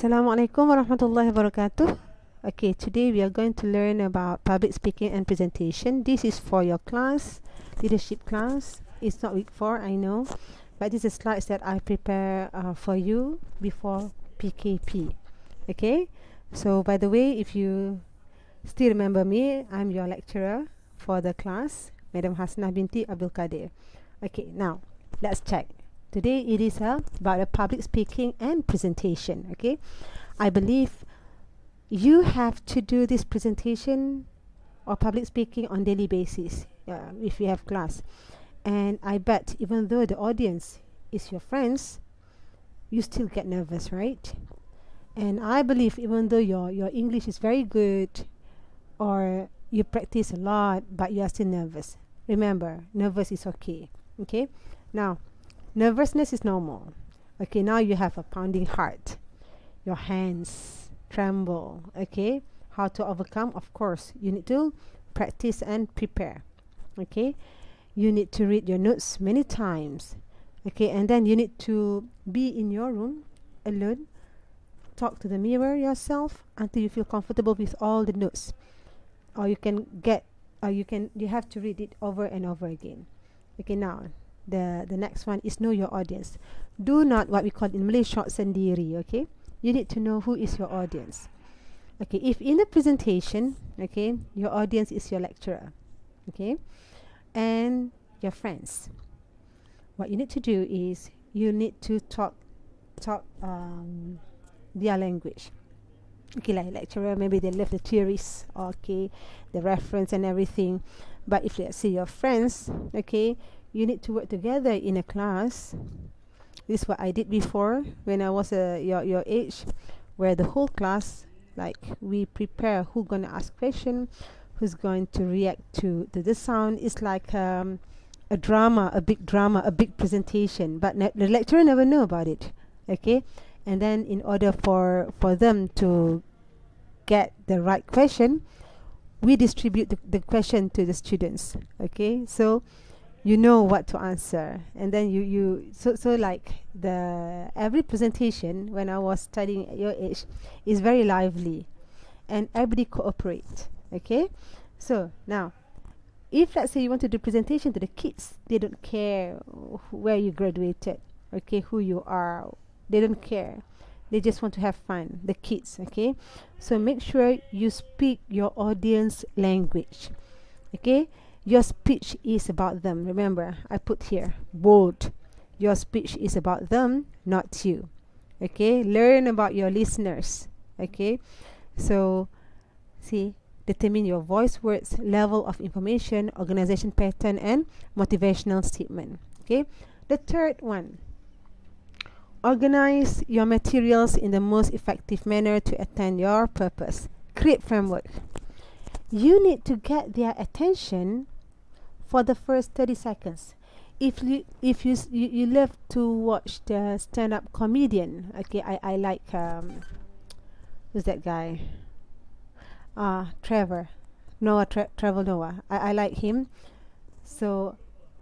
Assalamualaikum warahmatullahi wabarakatuh. Okay, today we are going to learn about public speaking and presentation. This is for your class, leadership class. It's not week 4, I know, but this is slides that I prepare for you before PKP. Okay, so by the way, if you still remember me, I'm your lecturer for the class, Madam Hasnah binti Abdul Qadir. Okay, now let's check. Today it is about a public speaking and presentation. Okay, I believe you have to do this presentation or public speaking on daily basis if you have class. And I bet even though the audience is your friends, you still get nervous, right? And I believe even though your English is very good or you practice a lot, but you are still nervous. Remember, nervous is okay. Okay, now nervousness is normal. Okay, now you have a pounding heart. Your hands tremble. Okay, how to overcome? Of course, you need to practice and prepare. Okay, you need to read your notes many times. Okay, and then you need to be in your room alone. Talk to the mirror yourself until you feel comfortable with all the notes. Or you have to read it over and over again. Okay, now the next one is know your audience. Do not what we call in Malay short sendiri. Okay, you need to know who is your audience. Okay, if in the presentation, okay, your audience is your lecturer, okay, and your friends, what you need to do is you need to talk their language. Okay, like lecturer, maybe they left the theories, okay, the reference and everything. But if let's say your friends, okay, you need to work together in a class. This is what I did before when I was your age, where the whole class, like, we prepare who gonna ask question, who's going to react to the sound. It's like a drama, a big presentation, but the lecturer never know about it. Okay, and then in order for them to get the right question, we distribute the question to the students. Okay, so you know what to answer, and then so like the every presentation when I was studying at your age is very lively and everybody cooperate. Okay, so now if let's say you want to do presentation to the kids, they don't care where you graduated, okay, who you are, they don't care, they just want to have fun, the kids. Okay, so make sure you speak your audience language. Okay, your speech is about them. Remember, I put here bold, your speech is about them, not you. Okay, learn about your listeners. Okay, so see, determine your voice, words, level of information, organization pattern, and motivational statement. Okay, the third one, organize your materials in the most effective manner to attain your purpose. Create framework. You need to get their attention for the first 30 seconds. If you love to watch the stand-up comedian, okay, I like who's that guy? Trevor Noah. Trevor Noah. I like him. So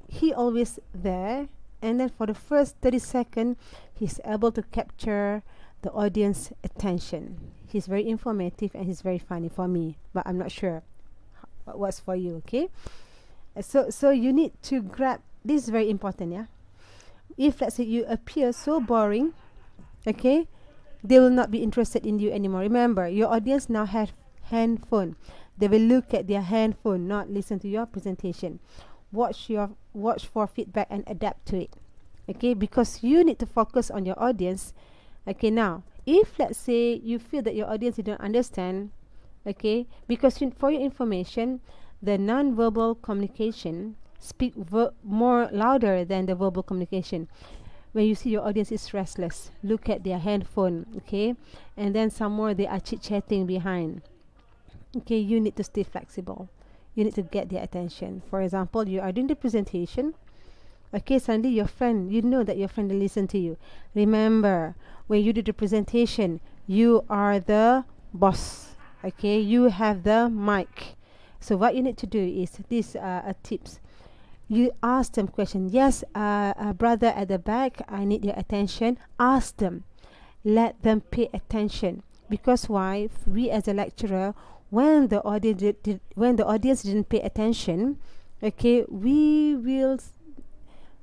he always there, and then for the first 30 seconds he's able to capture the audience attention. He's very informative and he's very funny for me, but I'm not sure what's for you. Okay, so you need to grab this. Is very important. Yeah, if let's say you appear so boring, okay, they will not be interested in you anymore. Remember, your audience now have handphone. They will look at their handphone, not listen to your presentation. Watch for feedback and adapt to it. Okay, because you need to focus on your audience. Okay, now if let's say you feel that your audience you don't understand, okay, because for your information, the non-verbal communication speak more louder than the verbal communication. When you see your audience is restless, look at their handphone, okay, and then some more they are chit-chatting behind. Okay, you need to stay flexible. You need to get their attention. For example, you are doing the presentation. Okay, suddenly your friend, you know that your friend will listen to you. Remember, when you do the presentation, you are the boss. Okay, you have the mic. So what you need to do is these tips. You ask them question. Yes, brother at the back, I need your attention. Ask them. let them pay attention. Because why? We as a lecturer, when the audience didn't pay attention, okay, we will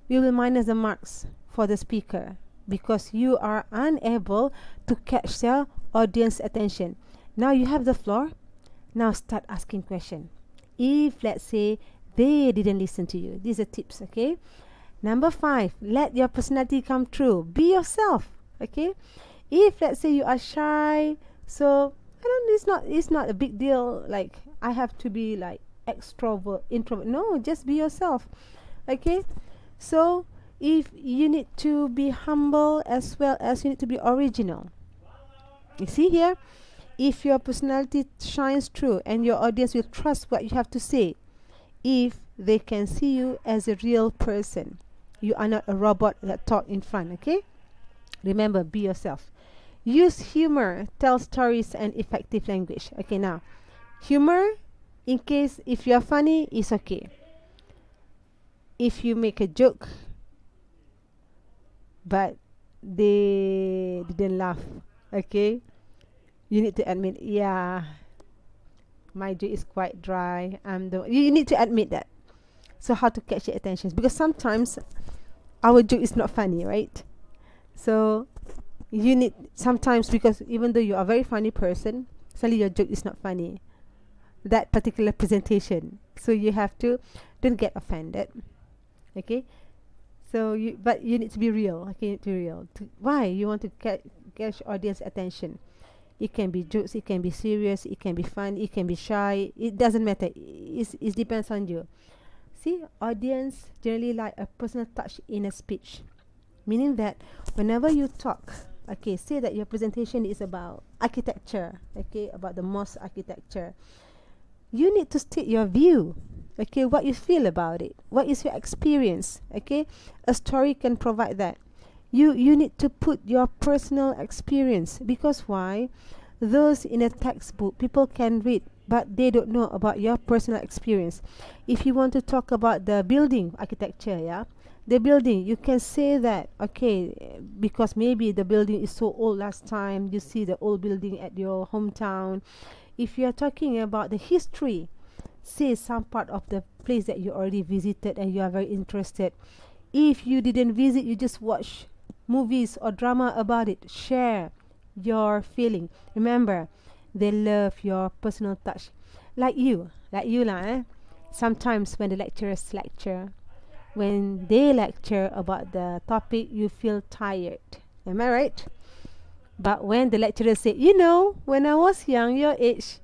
minus the marks for the speaker, because you are unable to catch the audience attention. Now you have the floor. Now start asking question. If let's say they didn't listen to you, these are tips, okay? Number 5, let your personality come through. Be yourself, okay? If let's say you are shy, so I don't. It's not a big deal. Like I have to be like extrovert, introvert. No, just be yourself, okay? So if you need to be humble as well as you need to be original. You see here, if your personality shines through and your audience will trust what you have to say, if they can see you as a real person, you are not a robot that talk in front, okay? Remember, be yourself. Use humor, tell stories and effective language. Okay, now, humor, in case if you are funny, is okay. If you make a joke, but they didn't laugh, okay? You need to admit, yeah, my joke is quite dry. You need to admit that. So how to catch your attention? Because sometimes our joke is not funny, right? So you need sometimes, because even though you are a very funny person, suddenly your joke is not funny. That particular presentation. So you have to don't get offended. Okay? So but you need to be real. Okay, you need to be real. Why? You want to catch audience attention. It can be jokes, it can be serious, it can be fun, it can be shy. It doesn't matter. It depends on you. See, audience generally like a personal touch in a speech. Meaning that whenever you talk, okay, say that your presentation is about architecture, okay, about the mosque architecture. You need to state your view, okay, what you feel about it, what is your experience, okay. A story can provide that. You need to put your personal experience, because why? Those in a textbook, people can read, but they don't know about your personal experience. If you want to talk about the building architecture, yeah, the building, you can say that, okay, because maybe the building is so old last time, you see the old building at your hometown. If you are talking about the history, say some part of the place that you already visited and you are very interested. If you didn't visit, you just watch movies or drama about it. Share your feeling. Remember, they love your personal touch. Like you lah. Sometimes when the lecturers lecture, when they lecture about the topic, you feel tired. Am I right? But when the lecturer say, when I was young, your age,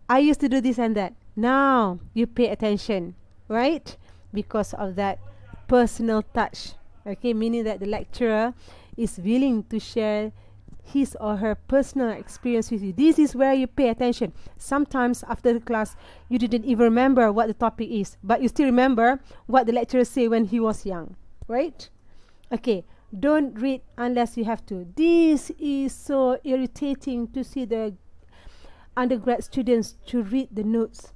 I used to do this and that. Now you pay attention, right? Because of that personal touch. Okay, meaning that the lecturer is willing to share his or her personal experience with you. This is where you pay attention. Sometimes after the class, you didn't even remember what the topic is, but you still remember what the lecturer said when he was young, right? Okay, don't read unless you have to. This is so irritating to see the undergrad students to read the notes.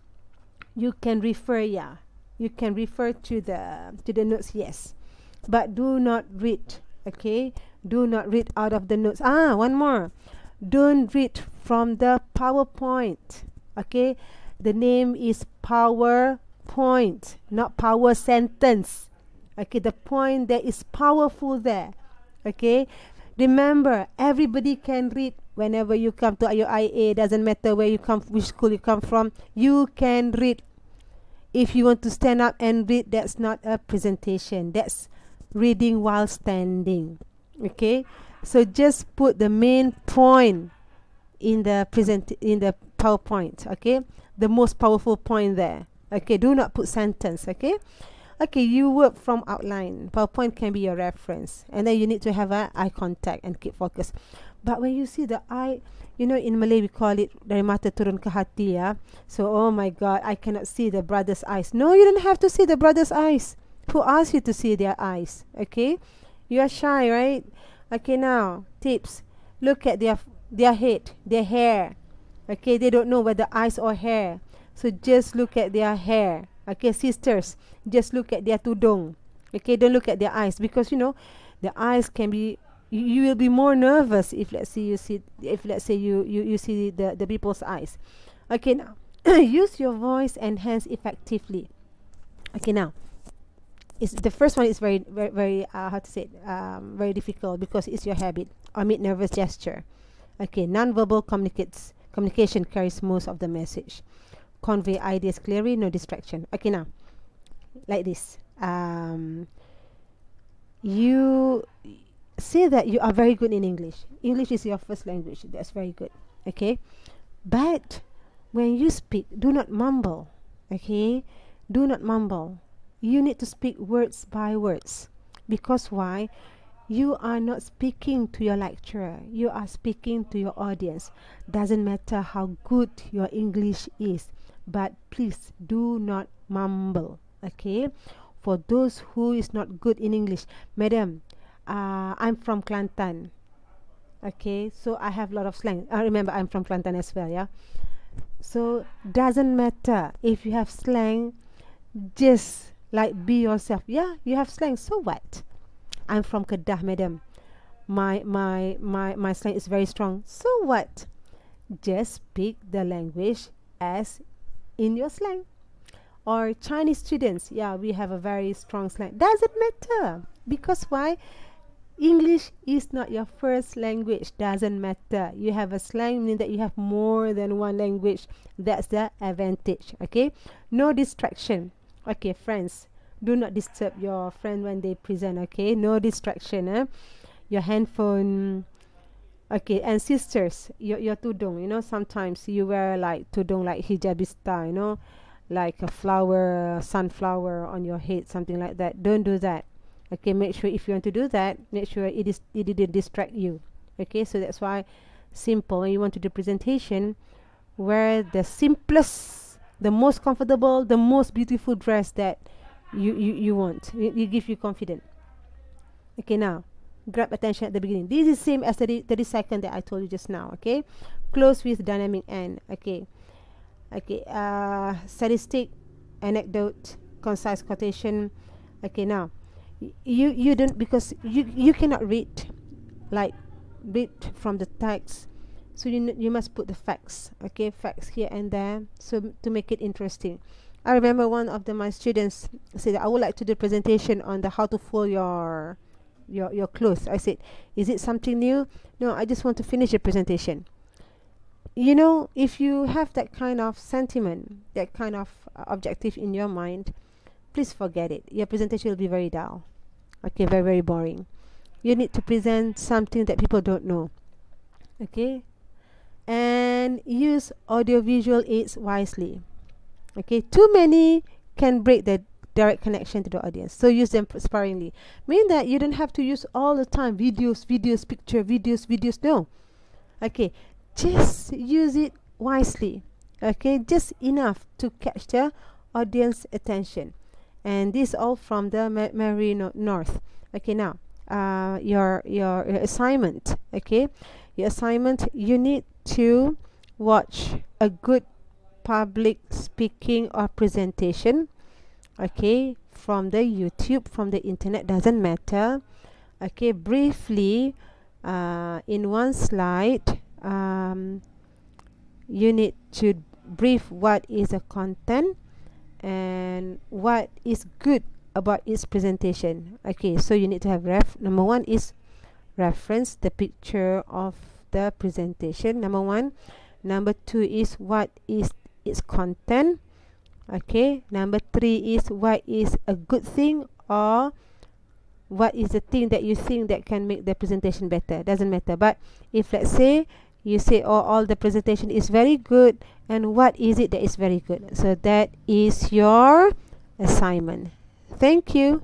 You can refer, you can refer to the notes, yes, but do not read. Okay, do not read out of the notes. One more, don't read from the PowerPoint. Okay, the name is PowerPoint, not power sentence. Okay, the point there is powerful there. Okay, remember, everybody can read. Whenever you come to IIUM, doesn't matter where you come, which school you come from, you can read. If you want to stand up and read, that's not a presentation, that's reading while standing. Okay, so just put the main point in the PowerPoint. Okay, the most powerful point there. Okay, do not put sentence. Okay, you work from outline. PowerPoint can be your reference, and then you need to have eye contact and keep focus. But when you see the eye, in Malay we call it dari mata turun ke hati, yeah. So, oh my God, I cannot see the brother's eyes. No, you don't have to see the brother's eyes. Who asked you to see their eyes? Okay, you are shy, right? Okay, now tips. Look at their head, their hair. Okay, they don't know whether eyes or hair. So just look at their hair. Okay, sisters, just look at their tudung. Okay, don't look at their eyes, because the eyes can be you will be more nervous if let's say you see the people's eyes. Okay, now use your voice and hands effectively. Okay, now it's the first one is very how to say it, very difficult because it's your habit. Omit nervous gesture. Okay, non-verbal communication carries most of the message. Convey ideas clearly, no distraction. Okay, now like this. You say that you are very good in English. English is your first language. That's very good. Okay, but when you speak, do not mumble. Okay, do not mumble. You need to speak words by words. Because why? You are not speaking to your lecturer. You are speaking to your audience. Doesn't matter how good your English is, but please do not mumble. Okay, for those who is not good in English, madam, I'm from Kelantan. Okay, so I have a lot of slang. I remember I'm from Kelantan as well. Yeah, so doesn't matter if you have slang. Just like be yourself. Yeah, you have slang. So what? I'm from Kedah, madam. My slang is very strong. So what? Just speak the language as in your slang. Or Chinese students, yeah, we have a very strong slang. Doesn't matter. Because why? English is not your first language. Doesn't matter. You have a slang, meaning that you have more than one language. That's the advantage. Okay? No distraction. Okay, friends. Do not disturb your friend when they present. Okay? No distraction. Your handphone. Okay, and sisters, your tudung. You know, sometimes you wear like tudung like hijabista. You know, like a flower, sunflower on your head, something like that. Don't do that. Okay, make sure if you want to do that, make sure it didn't distract you. Okay, so that's why simple. When you want to do presentation, wear the simplest, the most comfortable, the most beautiful dress that you want. You give you confidence. Okay, now grab attention at the beginning. This is same as the 30 second that I told you just now. Okay, close with dynamic end. Okay, statistic, anecdote, concise quotation. Okay, now you don't, because you cannot read from the text, so you must put the facts. Okay, facts here and there, so to make it interesting. I remember one of my students said, I would like to do a presentation on the how to fold your clothes. I said, is it something new? No, I just want to finish the presentation. You know, if you have that kind of sentiment, that kind of objective in your mind, please forget it. Your presentation will be very dull. Okay, very, very boring. You need to present something that people don't know. Okay, and use audiovisual aids wisely. Okay, too many can break the direct connection to the audience, so use them sparingly. Mean that you don't have to use all the time videos, picture, videos. No. Okay, just use it wisely. Okay, just enough to catch the audience attention. And this all from the Marino North. Okay, now your assignment. Okay, your assignment, you need to watch a good public speaking or presentation. Okay, from the YouTube, from the internet, doesn't matter. Okay, briefly, in one slide, you need to brief what is the content and what is good about its presentation. Okay, so you need to have number one is reference the picture of the presentation, number one. Number two is what is its content. Okay, number three is what is a good thing, or what is the thing that you think that can make the presentation better. Doesn't matter. But if let's say you say, oh, all the presentation is very good, and what is it that is very good? So that is your assignment. Thank you.